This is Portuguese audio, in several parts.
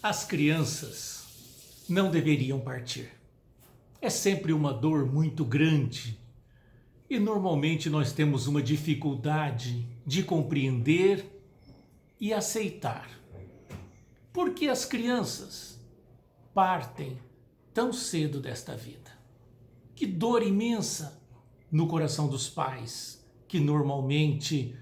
As crianças não deveriam partir. É sempre uma dor muito grande e normalmente nós temos uma dificuldade de compreender e aceitar. Por que as crianças partem tão cedo desta vida? Que dor imensa no coração dos pais, que normalmente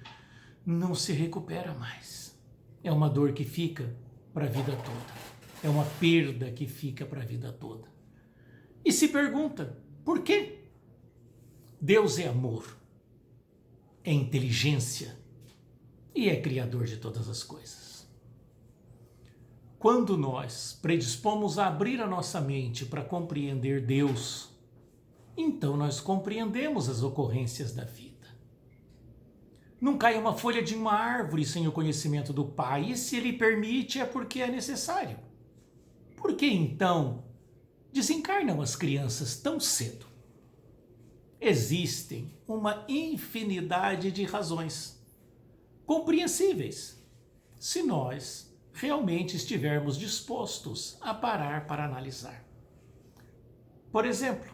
não se recupera mais. É uma dor que fica para a vida toda. É uma perda que fica para a vida toda. E se pergunta, por quê? Deus é amor, é inteligência e é criador de todas as coisas. Quando nós predispomos a abrir a nossa mente para compreender Deus, então nós compreendemos as ocorrências da vida. Não cai uma folha de uma árvore sem o conhecimento do Pai, e se Ele permite é porque é necessário. Por que então desencarnam as crianças tão cedo? Existem uma infinidade de razões compreensíveis, se nós realmente estivermos dispostos a parar para analisar. Por exemplo,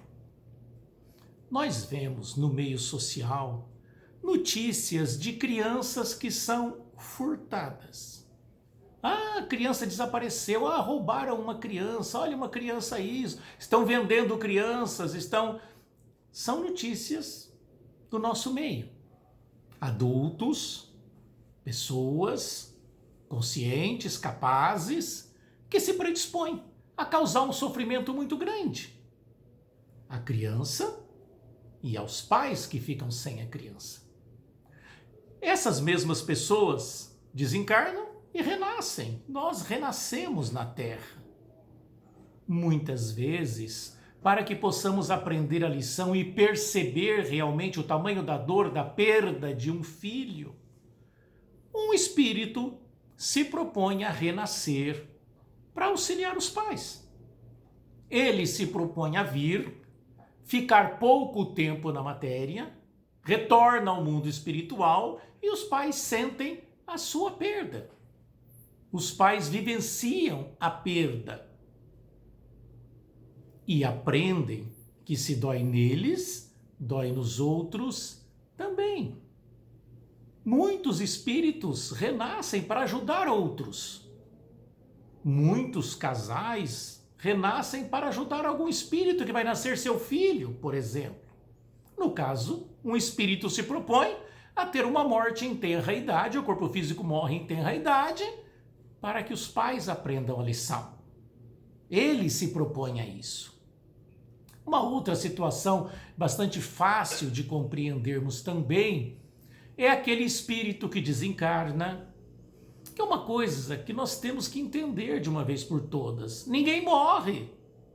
nós vemos no meio social notícias de crianças que são furtadas. Ah, a criança desapareceu, roubaram uma criança, olha uma criança aí, estão vendendo crianças, São notícias do nosso meio. Adultos, pessoas conscientes, capazes, que se predispõem a causar um sofrimento muito grande à criança e aos pais que ficam sem a criança. Essas mesmas pessoas desencarnam e renascem. Nós renascemos na Terra. Muitas vezes, para que possamos aprender a lição e perceber realmente o tamanho da dor da perda de um filho, um espírito se propõe a renascer para auxiliar os pais. Ele se propõe a vir, ficar pouco tempo na matéria, retorna ao mundo espiritual e os pais sentem a sua perda. Os pais vivenciam a perda e aprendem que se dói neles, dói nos outros também. Muitos espíritos renascem para ajudar outros. Muitos casais renascem para ajudar algum espírito que vai nascer seu filho, por exemplo. No caso, um espírito se propõe a ter uma morte em tenra idade, o corpo físico morre em tenra idade, para que os pais aprendam a lição. Ele se propõe a isso. Uma outra situação bastante fácil de compreendermos também é aquele espírito que desencarna, que é uma coisa que nós temos que entender de uma vez por todas. Ninguém morre.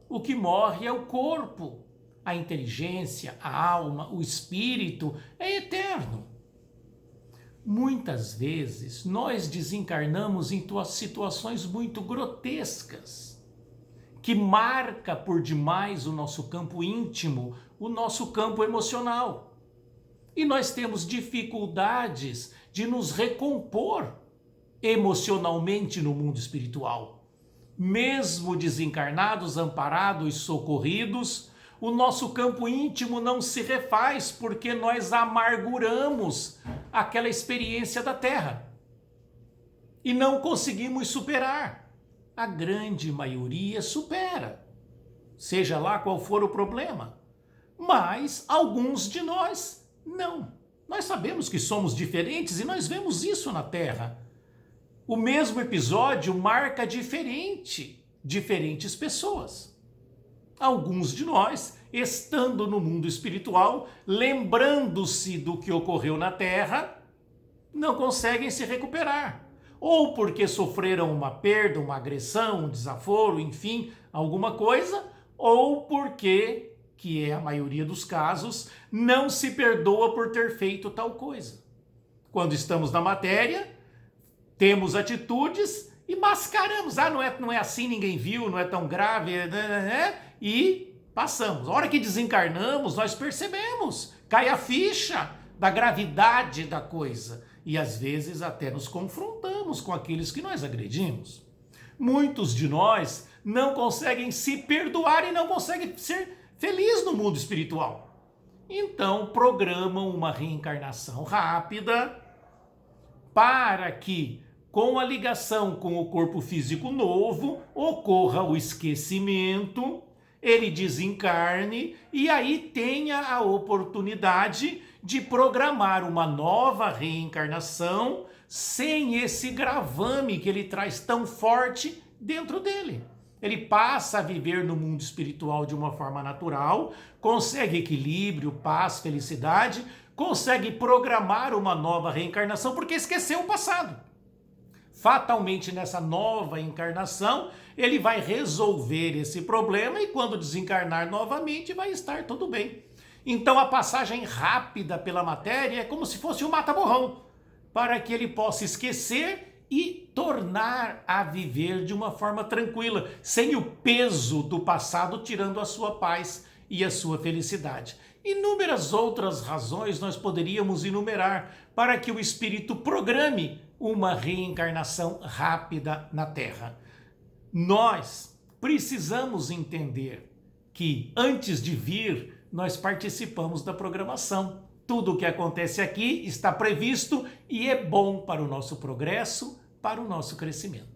O que morre é o corpo. A inteligência, a alma, o espírito é eterno. Muitas vezes nós desencarnamos em situações muito grotescas, que marca por demais o nosso campo íntimo, o nosso campo emocional. E nós temos dificuldades de nos recompor emocionalmente no mundo espiritual. Mesmo desencarnados, amparados e socorridos, o nosso campo íntimo não se refaz porque nós amarguramos aquela experiência da Terra e não conseguimos superar. A grande maioria supera, seja lá qual for o problema, mas alguns de nós não. Nós sabemos que somos diferentes e nós vemos isso na Terra. O mesmo episódio marca diferentes pessoas. Alguns de nós, estando no mundo espiritual, lembrando-se do que ocorreu na Terra, não conseguem se recuperar. Ou porque sofreram uma perda, uma agressão, um desaforo, enfim, alguma coisa, ou porque, que é a maioria dos casos, não se perdoa por ter feito tal coisa. Quando estamos na matéria, temos atitudes e mascaramos. Não é assim, ninguém viu, não é tão grave, e passamos. A hora que desencarnamos, nós percebemos, cai a ficha da gravidade da coisa. E às vezes até nos confrontamos com aqueles que nós agredimos. Muitos de nós não conseguem se perdoar e não conseguem ser felizes no mundo espiritual. Então programam uma reencarnação rápida para que, com a ligação com o corpo físico novo, ocorra o esquecimento, ele desencarne e aí tenha a oportunidade de programar uma nova reencarnação sem esse gravame que ele traz tão forte dentro dele. Ele passa a viver no mundo espiritual de uma forma natural, consegue equilíbrio, paz, felicidade, consegue programar uma nova reencarnação porque esqueceu o passado. Fatalmente, nessa nova encarnação, ele vai resolver esse problema e quando desencarnar novamente vai estar tudo bem. Então a passagem rápida pela matéria é como se fosse um mata-borrão, para que ele possa esquecer e tornar a viver de uma forma tranquila, sem o peso do passado tirando a sua paz e a sua felicidade. Inúmeras outras razões nós poderíamos enumerar para que o espírito programe uma reencarnação rápida na Terra. Nós precisamos entender que antes de vir, nós participamos da programação. Tudo o que acontece aqui está previsto e é bom para o nosso progresso, para o nosso crescimento.